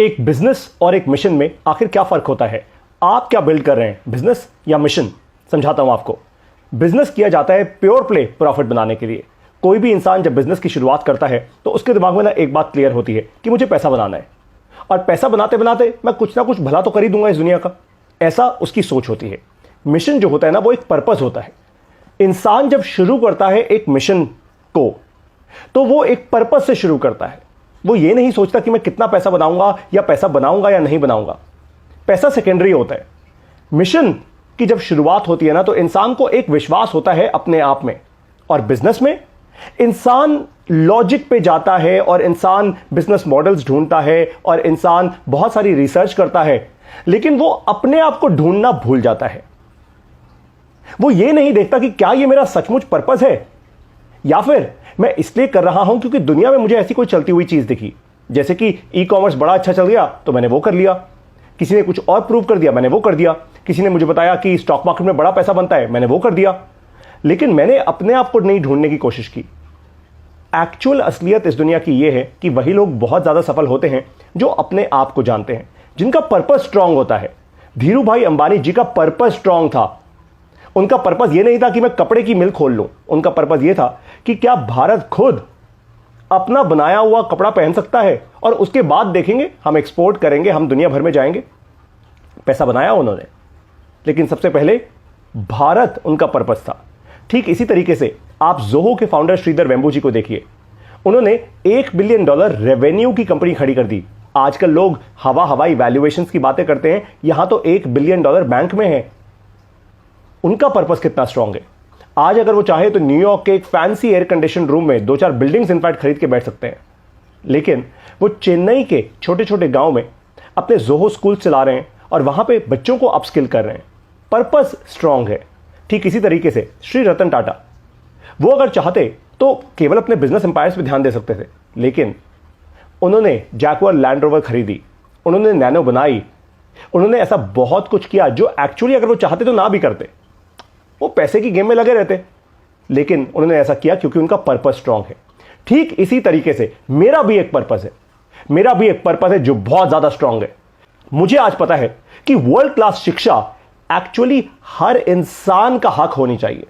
एक बिजनेस और एक मिशन में आखिर क्या फर्क होता है? आप क्या बिल्ड कर रहे हैं, बिजनेस या मिशन? समझाता हूं आपको। बिजनेस किया जाता है प्योर प्ले प्रॉफिट बनाने के लिए। कोई भी इंसान जब बिजनेस की शुरुआत करता है तो उसके दिमाग में ना एक बात क्लियर होती है कि मुझे पैसा बनाना है, और पैसा बनाते बनाते मैं कुछ ना कुछ भला तो कर ही दूंगा इस दुनिया का, ऐसा उसकी सोच होती है। मिशन जो होता है ना, वो एक पर्पस होता है। इंसान जब शुरू करता है एक मिशन को, तो वो एक पर्पस से शुरू करता है। वो ये नहीं सोचता कि मैं कितना पैसा बनाऊंगा या पैसा बनाऊंगा या नहीं बनाऊंगा। पैसा सेकेंडरी होता है। मिशन की जब शुरुआत होती है ना, तो इंसान को एक विश्वास होता है अपने आप में। और बिजनेस में इंसान लॉजिक पे जाता है, और इंसान बिजनेस मॉडल्स ढूंढता है, और इंसान बहुत सारी रिसर्च करता है, लेकिन वो अपने आप को ढूंढना भूल जाता है। वो ये नहीं देखता कि क्या ये मेरा सचमुच पर्पस है, या फिर मैं इसलिए कर रहा हूं क्योंकि दुनिया में मुझे ऐसी कोई चलती हुई चीज दिखी। जैसे कि ई कॉमर्स बड़ा अच्छा चल गया तो मैंने वो कर लिया, किसी ने कुछ और प्रूव कर दिया, मैंने वो कर दिया, किसी ने मुझे बताया कि स्टॉक मार्केट में बड़ा पैसा बनता है, मैंने वो कर दिया। लेकिन मैंने अपने आप को नहीं ढूंढने की कोशिश की। एक्चुअल असलियत इस दुनिया की यह है कि वही लोग बहुत ज्यादा सफल होते हैं जो अपने आप को जानते हैं, जिनका पर्पस स्ट्रांग होता है। धीरू भाई अंबानी जी का पर्पस स्ट्रांग था। उनका पर्पस यह नहीं था कि मैं कपड़े की मिल खोल लूं। उनका पर्पस यह था कि क्या भारत खुद अपना बनाया हुआ कपड़ा पहन सकता है, और उसके बाद देखेंगे, हम एक्सपोर्ट करेंगे, हम दुनिया भर में जाएंगे। पैसा बनाया उन्होंने, लेकिन सबसे पहले भारत उनका पर्पस था। ठीक इसी तरीके से आप जोहो के फाउंडर श्रीधर वेम्बू जी को देखिए। उन्होंने $1 बिलियन रेवेन्यू की कंपनी खड़ी कर दी। आजकल लोग हवाई वैल्यूएशंस की बातें करते हैं, यहां तो $1 बिलियन बैंक में है। उनका पर्पस कितना स्ट्रांग है। आज अगर वो चाहे तो न्यूयॉर्क के एक फैंसी एयर कंडीशन रूम में 2-4 बिल्डिंग्स इनफैक्ट खरीद के बैठ सकते हैं, लेकिन वो चेन्नई के छोटे छोटे गांव में अपने जोहो स्कूल चला रहे हैं और वहां पे बच्चों को अपस्किल कर रहे हैं। पर्पस स्ट्रांग है। ठीक इसी तरीके से श्री रतन टाटा, वो अगर चाहते तो केवल अपने बिजनेस एम्पायर्स पे ध्यान दे सकते थे, लेकिन उन्होंने जैगुआर लैंड रोवर खरीदी, उन्होंने नैनो बनाई, उन्होंने ऐसा बहुत कुछ किया जो एक्चुअली अगर वो चाहते तो ना भी करते। वो पैसे की गेम में लगे रहते, लेकिन उन्होंने ऐसा किया क्योंकि उनका पर्पस स्ट्रांग है। ठीक इसी तरीके से मेरा भी एक पर्पस है। मेरा भी एक पर्पस है जो बहुत ज्यादा स्ट्रांग है। मुझे आज पता है कि वर्ल्ड क्लास शिक्षा एक्चुअली हर इंसान का हक होनी चाहिए।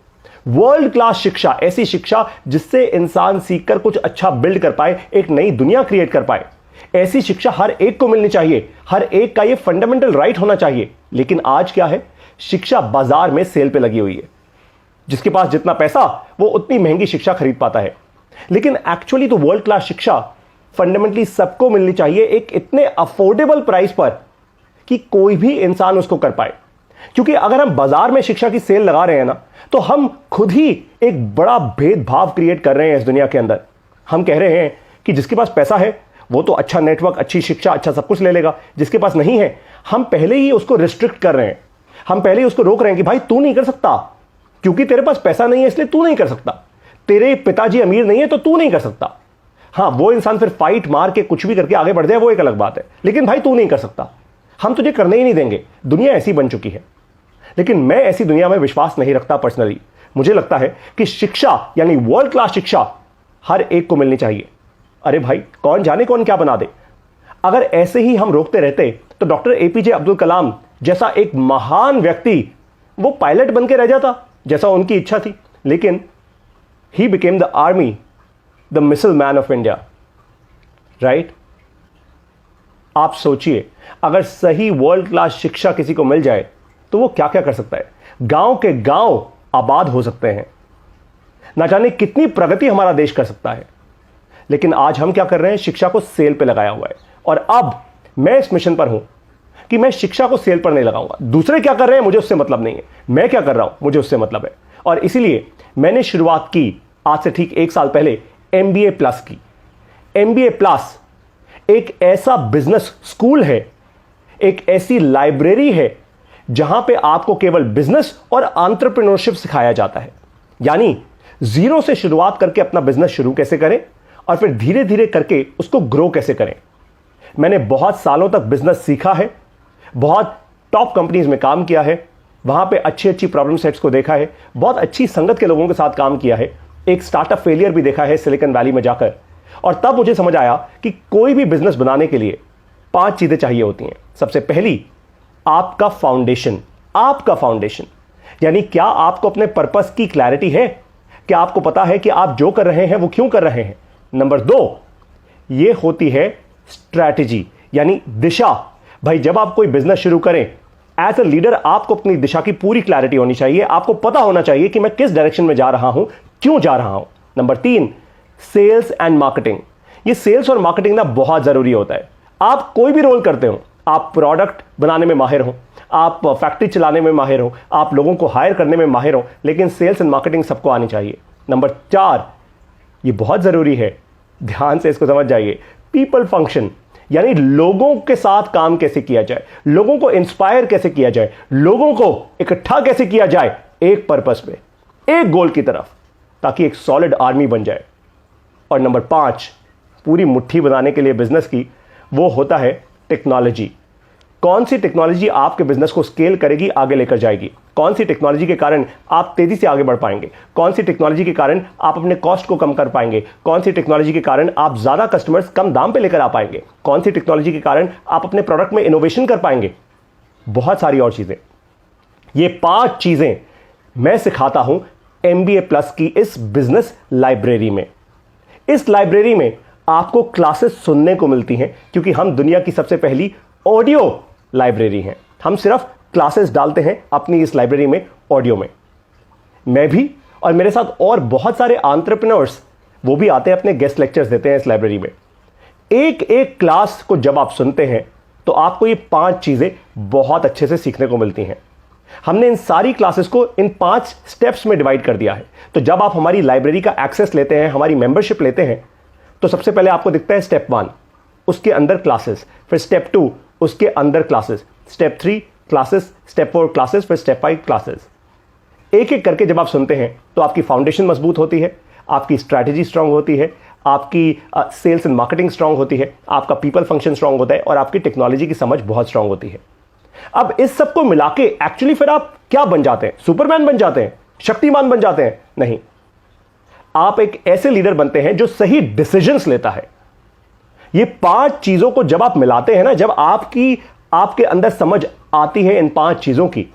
वर्ल्ड क्लास शिक्षा, ऐसी शिक्षा जिससे इंसान सीखकर कुछ अच्छा बिल्ड कर पाए, एक नई दुनिया क्रिएट कर पाए, ऐसी शिक्षा हर एक को मिलनी चाहिए। हर एक का यह फंडामेंटल राइट होना चाहिए। लेकिन आज क्या है, शिक्षा बाजार में सेल पे लगी हुई है। जिसके पास जितना पैसा, वो उतनी महंगी शिक्षा खरीद पाता है। लेकिन एक्चुअली तो वर्ल्ड क्लास शिक्षा फंडामेंटली सबको मिलनी चाहिए, एक इतने अफोर्डेबल प्राइस पर कि कोई भी इंसान उसको कर पाए। क्योंकि अगर हम बाजार में शिक्षा की सेल लगा रहे हैं ना, तो हम खुद ही एक बड़ा भेदभाव क्रिएट कर रहे हैं इस दुनिया के अंदर। हम कह रहे हैं कि जिसके पास पैसा है वो तो अच्छा नेटवर्क, अच्छी शिक्षा, अच्छा सब कुछ ले लेगा। जिसके पास नहीं है, हम पहले ही उसको रिस्ट्रिक्ट कर रहे हैं। हम पहले ही उसको रोक रहे हैं कि भाई तू नहीं कर सकता, क्योंकि तेरे पास पैसा नहीं है इसलिए तू नहीं कर सकता। तेरे पिताजी अमीर नहीं है तो तू नहीं कर सकता। हाँ, वो इंसान फिर फाइट मार के कुछ भी करके आगे बढ़ जाए, वो एक अलग बात है, लेकिन भाई तू नहीं कर सकता, हम तुझे करने ही नहीं देंगे। दुनिया ऐसी बन चुकी है। लेकिन मैं ऐसी दुनिया में विश्वास नहीं रखता पर्सनली। मुझे लगता है कि शिक्षा यानी वर्ल्ड क्लास शिक्षा हर एक को मिलनी चाहिए। अरे भाई, कौन जाने कौन क्या बना दे। अगर ऐसे ही हम रोकते रहते तो डॉक्टर एपीजे अब्दुल कलाम जैसा एक महान व्यक्ति वो पायलट बन के रह जाता, जैसा उनकी इच्छा थी। लेकिन he became the army, the missile man of India, right. आप सोचिए, अगर सही वर्ल्ड क्लास शिक्षा किसी को मिल जाए तो वो क्या क्या कर सकता है। गांव के गांव आबाद हो सकते हैं। ना जाने कितनी प्रगति हमारा देश कर सकता है। लेकिन आज हम क्या कर रहे हैं, शिक्षा को सेल पे लगाया हुआ है। और अब मैं इस मिशन पर हूं कि मैं शिक्षा को सेल पर नहीं लगाऊंगा। दूसरे क्या कर रहे हैं मुझे उससे मतलब नहीं है, मैं क्या कर रहा हूं मुझे उससे मतलब है। और इसीलिए मैंने शुरुआत की आज से ठीक 1 साल पहले एमबीए प्लस की। एमबीए प्लस एक ऐसा बिजनेस स्कूल है, एक ऐसी लाइब्रेरी है जहां पे आपको केवल बिजनेस और एंटरप्रेन्योरशिप सिखाया जाता है। यानी जीरो से शुरुआत करके अपना बिजनेस शुरू कैसे करें और फिर धीरे धीरे करके उसको ग्रो कैसे करें। मैंने बहुत सालों तक बिजनेस सीखा है, बहुत टॉप कंपनीज में काम किया है, वहां पे अच्छी अच्छी प्रॉब्लम सेट्स को देखा है, बहुत अच्छी संगत के लोगों के साथ काम किया है, एक स्टार्टअप फेलियर भी देखा है सिलिकॉन वैली में जाकर। और तब मुझे समझ आया कि कोई भी बिजनेस बनाने के लिए 5 चीजें चाहिए होती हैं। सबसे पहली, आपका फाउंडेशन। आपका फाउंडेशन यानी क्या आपको अपने पर्पस की क्लैरिटी है? क्या आपको पता है कि आप जो कर रहे हैं वो क्यों कर रहे हैं? नंबर 2, ये होती है स्ट्रैटेजी यानी दिशा। भाई जब आप कोई बिजनेस शुरू करें, एज ए लीडर आपको अपनी दिशा की पूरी क्लैरिटी होनी चाहिए। आपको पता होना चाहिए कि मैं किस डायरेक्शन में जा रहा हूं, क्यों जा रहा हूं। Number 3, sales and marketing. ये सेल्स और मार्केटिंग ना बहुत जरूरी होता है। आप कोई भी रोल करते हो, आप प्रोडक्ट बनाने में माहिर हो, आप फैक्ट्री चलाने में माहिर हो, आप लोगों को हायर करने में माहिर हो, लेकिन सेल्स एंड मार्केटिंग सबको आनी चाहिए। नंबर 4, ये बहुत जरूरी है, ध्यान से इसको समझ जाइए, पीपल फंक्शन यानी लोगों के साथ काम कैसे किया जाए, लोगों को इंस्पायर कैसे किया जाए, लोगों को इकट्ठा कैसे किया जाए एक पर्पस पे, एक गोल की तरफ, ताकि एक सॉलिड आर्मी बन जाए। और नंबर 5, पूरी मुट्ठी बनाने के लिए बिजनेस की, वो होता है टेक्नोलॉजी। कौन सी टेक्नोलॉजी आपके बिजनेस को स्केल करेगी, आगे लेकर जाएगी? कौन सी टेक्नोलॉजी के कारण आप तेजी से आगे बढ़ पाएंगे? कौन सी टेक्नोलॉजी के कारण आप अपने कॉस्ट को कम कर पाएंगे? कौन सी टेक्नोलॉजी के कारण आप ज्यादा कस्टमर्स कम दाम पे लेकर आ पाएंगे? कौन सी टेक्नोलॉजी के कारण आप अपने प्रोडक्ट में इनोवेशन कर पाएंगे? बहुत सारी और चीजें। ये 5 चीजें मैं सिखाता हूं MBA प्लस की इस बिजनेस लाइब्रेरी में। इस लाइब्रेरी में आपको क्लासेस सुनने को मिलती हैं, क्योंकि हम दुनिया की सबसे पहली ऑडियो लाइब्रेरी हैं। हम सिर्फ क्लासेस डालते हैं अपनी इस लाइब्रेरी में, ऑडियो में। मैं भी और मेरे साथ और बहुत सारे एंटरप्रेन्योर्स, वो भी आते हैं, अपने गेस्ट लेक्चर्स देते हैं इस लाइब्रेरी में। एक एक क्लास को जब आप सुनते हैं तो आपको ये 5 चीजें बहुत अच्छे से सीखने को मिलती हैं। हमने इन सारी क्लासेस को इन 5 स्टेप्स में डिवाइड कर दिया है। तो जब आप हमारी लाइब्रेरी का एक्सेस लेते हैं, हमारी मेंबरशिप लेते हैं, तो सबसे पहले आपको दिखता है स्टेप 1, उसके अंदर क्लासेस, फिर स्टेप 2 उसके अंदर classes, step 3 classes, step 4 classes, फिर स्टेप 5 क्लासेस। एक एक करके जब आप सुनते हैं तो आपकी फाउंडेशन मजबूत होती है, आपकी स्ट्रैटेजी स्ट्रांग होती है, आपकी सेल्स एंड मार्केटिंग स्ट्रांग होती है, आपका पीपल फंक्शन स्ट्रांग होता है, और आपकी टेक्नोलॉजी की समझ बहुत स्ट्रांग होती है। अब इस सबको मिला के एक्चुअली फिर आप क्या बन जाते हैं? सुपरमैन बन जाते हैं, शक्तिमान बन जाते हैं? नहीं, आप एक ऐसे लीडर बनते हैं जो सही डिसीजंस लेता है। ये 5 चीजों को जब आप मिलाते हैं ना, जब आपके अंदर समझ आती है इन 5 चीजों की,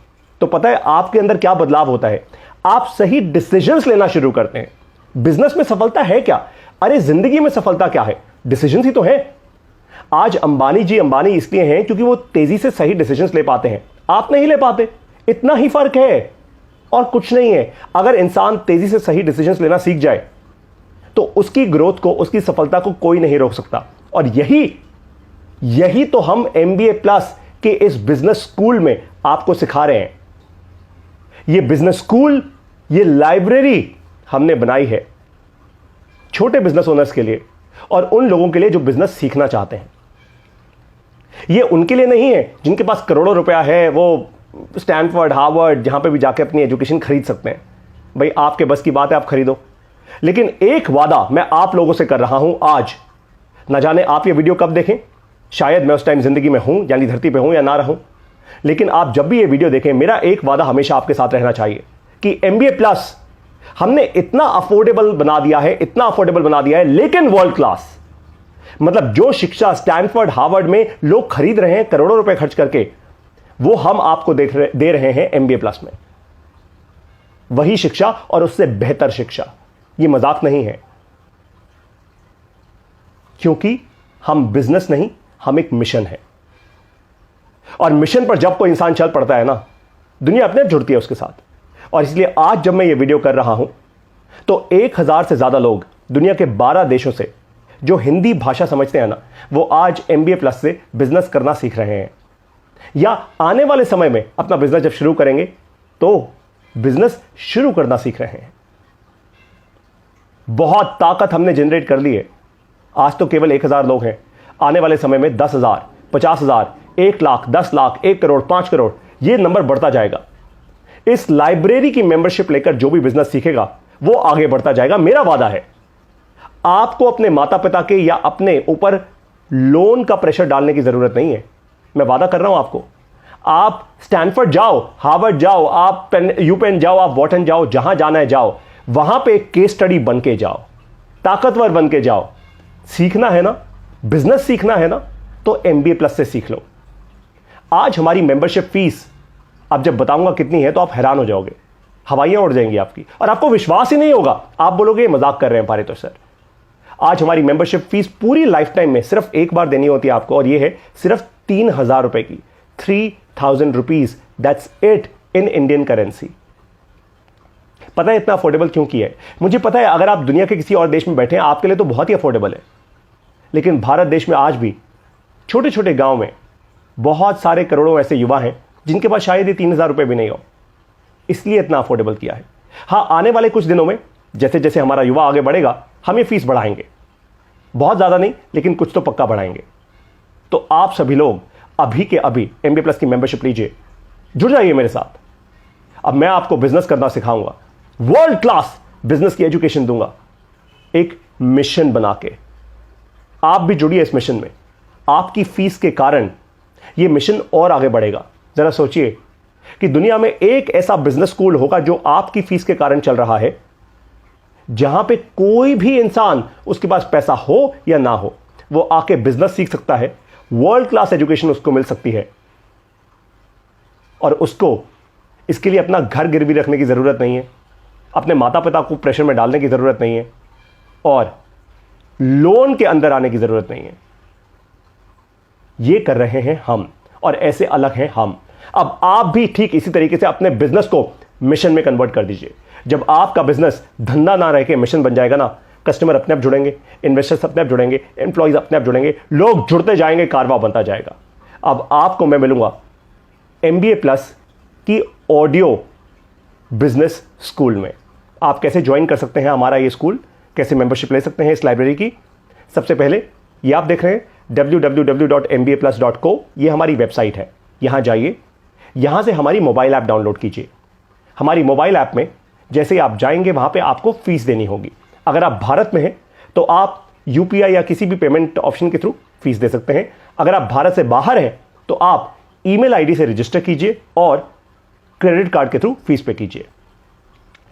तो पता है आपके अंदर क्या बदलाव होता है? आप सही डिसीजंस लेना शुरू करते हैं। बिजनेस में सफलता है क्या? अरे जिंदगी में सफलता क्या है? डिसीजंस ही तो है। आज अंबानी जी अंबानी इसलिए हैं क्योंकि वो तेजी से सही डिसीजंस ले पाते हैं, आप नहीं ले पाते। इतना ही फर्क है और कुछ नहीं है। अगर इंसान तेजी से सही डिसीजंस लेना सीख जाए तो उसकी ग्रोथ को, उसकी सफलता को कोई नहीं रोक सकता। और यही तो हम MBA प्लस के इस बिजनेस स्कूल में आपको सिखा रहे हैं। ये बिजनेस स्कूल, ये लाइब्रेरी हमने बनाई है छोटे बिजनेस ओनर्स के लिए और उन लोगों के लिए जो बिजनेस सीखना चाहते हैं। ये उनके लिए नहीं है जिनके पास करोड़ों रुपया है, वो स्टैनफोर्ड, हार्वर्ड, जहां पे भी जाके अपनी एजुकेशन खरीद सकते हैं। भाई आपके बस की बात है, आप खरीदो। लेकिन एक वादा मैं आप लोगों से कर रहा हूं आज, ना जाने आप ये वीडियो कब देखें, शायद मैं उस टाइम जिंदगी में हूं, यानी धरती पे हूं या ना रहूं, लेकिन आप जब भी ये वीडियो देखें, मेरा एक वादा हमेशा आपके साथ रहना चाहिए कि MBA प्लस हमने इतना अफोर्डेबल बना दिया है, इतना अफोर्डेबल बना दिया है, लेकिन वर्ल्ड क्लास। मतलब जो शिक्षा स्टैनफोर्ड, हार्वर्ड में लोग खरीद रहे हैं करोड़ों रुपए खर्च करके, वो हम आपको दे रहे हैं MBA प्लस में। वही शिक्षा और उससे बेहतर शिक्षा। ये मजाक नहीं है, क्योंकि हम बिजनेस नहीं, हम एक मिशन है। और मिशन पर जब कोई इंसान चल पड़ता है ना, दुनिया अपने आप जुड़ती है उसके साथ। और इसलिए आज जब मैं ये वीडियो कर रहा हूं तो 1000 से ज्यादा लोग दुनिया के 12 देशों से जो हिंदी भाषा समझते हैं ना, वो आज MBA प्लस से बिजनेस करना सीख रहे हैं, या आने वाले समय में अपना बिजनेस जब शुरू करेंगे तो बिजनेस शुरू करना सीख रहे हैं। बहुत ताकत हमने जनरेट कर ली है। आज तो केवल 1000 लोग हैं, आने वाले समय में 10,000, 50,000, 1 लाख, 10 लाख, 1 करोड़, 5 करोड़, ये नंबर बढ़ता जाएगा। इस लाइब्रेरी की मेंबरशिप लेकर जो भी बिजनेस सीखेगा वो आगे बढ़ता जाएगा। मेरा वादा है, आपको अपने माता पिता के या अपने ऊपर लोन का प्रेशर डालने की जरूरत नहीं है। मैं वादा कर रहा हूं आपको, आप स्टैनफोर्ड जाओ, हार्वर्ड जाओ, आप यूपेन जाओ, आप वॉटन जाओ, जहां जाना है जाओ, वहां पे एक केस स्टडी बन के जाओ, ताकतवर बन के जाओ। सीखना है ना, बिजनेस सीखना है ना, तो MBA प्लस से सीख लो। आज हमारी मेंबरशिप फीस अब जब बताऊंगा कितनी है तो आप हैरान हो जाओगे, हवाइयां उड़ जाएंगी आपकी, और आपको विश्वास ही नहीं होगा। आप बोलोगे मजाक कर रहे हैं पारितोष सर। आज हमारी मेंबरशिप फीस पूरी लाइफ टाइम में सिर्फ एक बार देनी होती है आपको, और यह है सिर्फ 3,000 रुपए की। 3,000 rupees, that's it in Indian currency. पता है इतना अफोर्डेबल क्यों किया है? मुझे पता है अगर आप दुनिया के किसी और देश में बैठे हैं आपके लिए तो बहुत ही अफोर्डेबल है, लेकिन भारत देश में आज भी छोटे छोटे गांव में बहुत सारे करोड़ों ऐसे युवा हैं जिनके पास शायद ये 3,000 रुपए भी नहीं हो, इसलिए इतना अफोर्डेबल किया है। हां, आने वाले कुछ दिनों में जैसे जैसे हमारा युवा आगे बढ़ेगा हम ये फीस बढ़ाएंगे, बहुत ज्यादा नहीं लेकिन कुछ तो पक्का बढ़ाएंगे। तो आप सभी लोग अभी के अभी MBA प्लस की मेंबरशिप लीजिए, जुड़ जाइए मेरे साथ। अब मैं आपको बिजनेस करना सिखाऊंगा, वर्ल्ड क्लास बिजनेस की एजुकेशन दूंगा, एक मिशन बना के। आप भी जुड़िए इस मिशन में। आपकी फीस के कारण यह मिशन और आगे बढ़ेगा। जरा सोचिए कि दुनिया में एक ऐसा बिजनेस स्कूल होगा जो आपकी फीस के कारण चल रहा है, जहां पे कोई भी इंसान, उसके पास पैसा हो या ना हो, वो आके बिजनेस सीख सकता है, वर्ल्ड क्लास एजुकेशन उसको मिल सकती है, और उसको इसके लिए अपना घर गिरवी रखने की जरूरत नहीं है, अपने माता पिता को प्रेशर में डालने की जरूरत नहीं है, और लोन के अंदर आने की जरूरत नहीं है। ये कर रहे हैं हम, और ऐसे अलग हैं हम। अब आप भी ठीक इसी तरीके से अपने बिजनेस को मिशन में कन्वर्ट कर दीजिए। जब आपका बिजनेस धंधा ना रह के मिशन बन जाएगा ना, कस्टमर अपने आप जुड़ेंगे, इन्वेस्टर्स अपने आप जुड़ेंगे, एम्प्लॉइज अपने आप जुड़ेंगे, लोग जुड़ते जाएंगे, कारवां बनता जाएगा। अब आपको मैं मिलूंगा MBA प्लस की ऑडियो बिजनेस स्कूल में। आप कैसे ज्वाइन कर सकते हैं हमारा ये स्कूल, कैसे मेंबरशिप ले सकते हैं इस लाइब्रेरी की। सबसे पहले ये आप देख रहे हैं www.mbaplus.co, ये हमारी वेबसाइट है। यहां जाइए, यहां से हमारी मोबाइल ऐप डाउनलोड कीजिए। हमारी मोबाइल ऐप में जैसे ही आप जाएंगे वहां पे आपको फीस देनी होगी। अगर आप भारत में हैं तो आप UPI या किसी भी पेमेंट ऑप्शन के थ्रू फीस दे सकते हैं। अगर आप भारत से बाहर हैं तो आप ईमेल आईडी से रजिस्टर कीजिए और क्रेडिट कार्ड के थ्रू फीस पे कीजिए।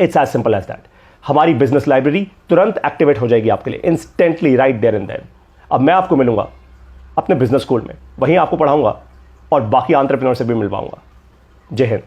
It's as simple as that. हमारी बिजनेस लाइब्रेरी तुरंत एक्टिवेट हो जाएगी आपके लिए, instantly, right there and then. अब मैं आपको मिलूंगा अपने बिजनेस स्कूल में, वहीं आपको पढ़ाऊंगा और बाकी एंटरप्रेन्योर से भी मिलवाऊंगा। जय हिंद।